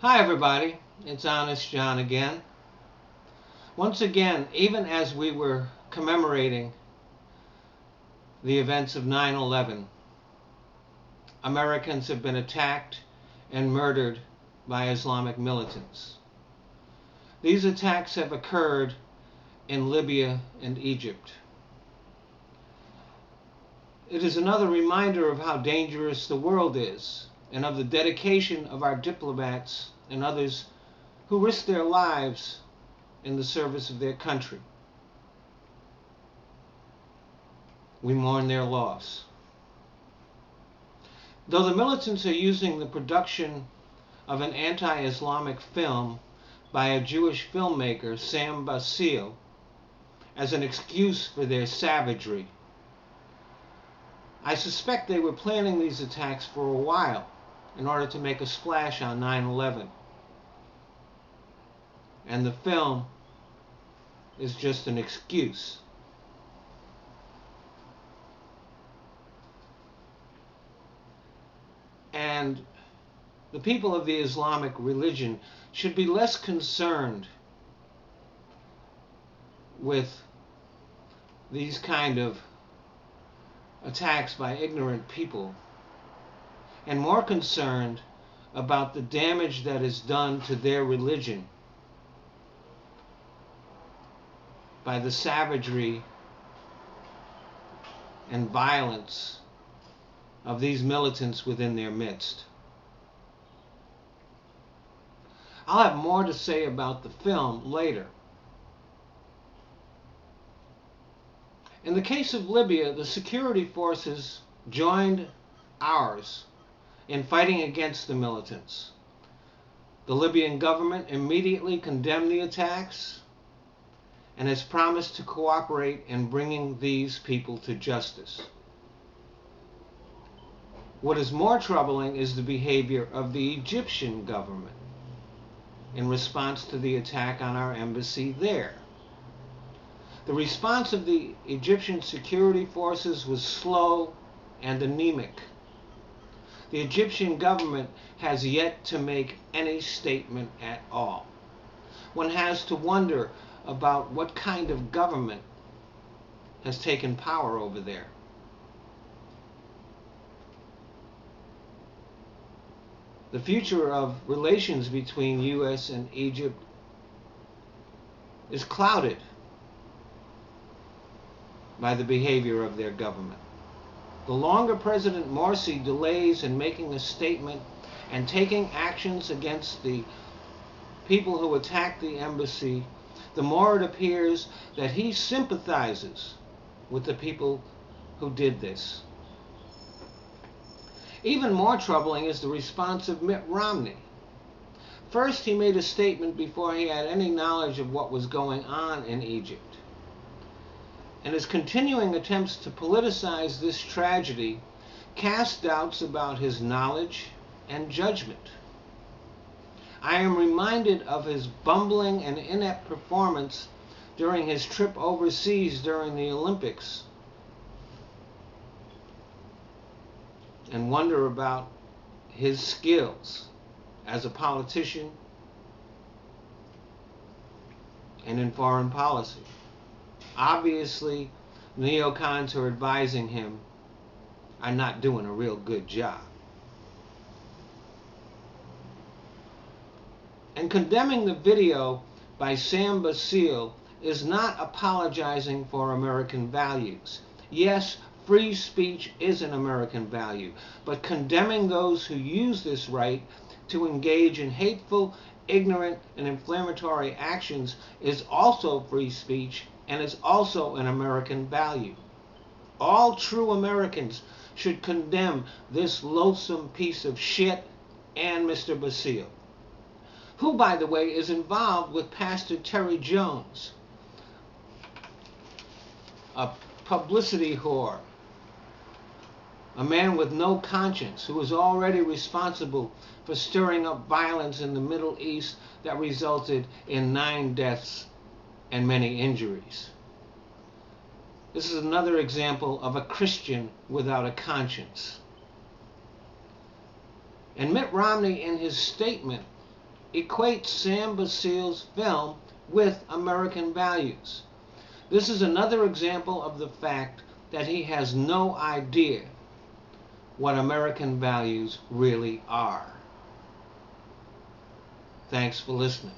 Hi everybody, it's Honest John again. Once again, even as we were commemorating the events of 9/11, Americans have been attacked and murdered by Islamic militants. These attacks have occurred in Libya and Egypt. It is another reminder of how dangerous the world is and of the dedication of our diplomats and others who risk their lives in the service of their country. We mourn their loss. Though the militants are using the production of an anti-Islamic film by a Jewish filmmaker, Sam Basile, as an excuse for their savagery, I suspect they were planning these attacks for a while in order to make a splash on 9/11. And the film is just an excuse. And the people of the Islamic religion should be less concerned with these kind of attacks by ignorant people and more concerned about the damage that is done to their religion by the savagery and violence of these militants within their midst. I'll have more to say about the film later. In the case of Libya, the security forces joined ours in fighting against the militants. The Libyan government immediately condemned the attacks and has promised to cooperate in bringing these people to justice. What is more troubling is the behavior of the Egyptian government in response to the attack on our embassy there. The response of the Egyptian security forces was slow and anemic. The Egyptian government has yet to make any statement at all. One has to wonder about what kind of government has taken power over there. The future of relations between U.S. and Egypt is clouded by the behavior of their government. The longer President Morsi delays in making a statement and taking actions against the people who attacked the embassy, the more it appears that he sympathizes with the people who did this. Even more troubling is the response of Mitt Romney. First, he made a statement before he had any knowledge of what was going on in Egypt. And his continuing attempts to politicize this tragedy cast doubts about his knowledge and judgment. I am reminded of his bumbling and inept performance during his trip overseas during the Olympics, and wonder about his skills as a politician and in foreign policy. Obviously, neocons who are advising him are not doing a real good job. And condemning the video by Sam Basile is not apologizing for American values. Yes, free speech is an American value, but condemning those who use this right to engage in hateful, ignorant, and inflammatory actions is also free speech and is also an American value. All true Americans should condemn this loathsome piece of shit and Mr. Basile, who, by the way, is involved with Pastor Terry Jones, a publicity whore, a man with no conscience who is already responsible for stirring up violence in the Middle East that resulted in 9 deaths and many injuries. This is another example of a Christian without a conscience. And Mitt Romney, in his statement, equates Sam Basile's film with American values. This is another example of the fact that he has no idea what American values really are. Thanks for listening.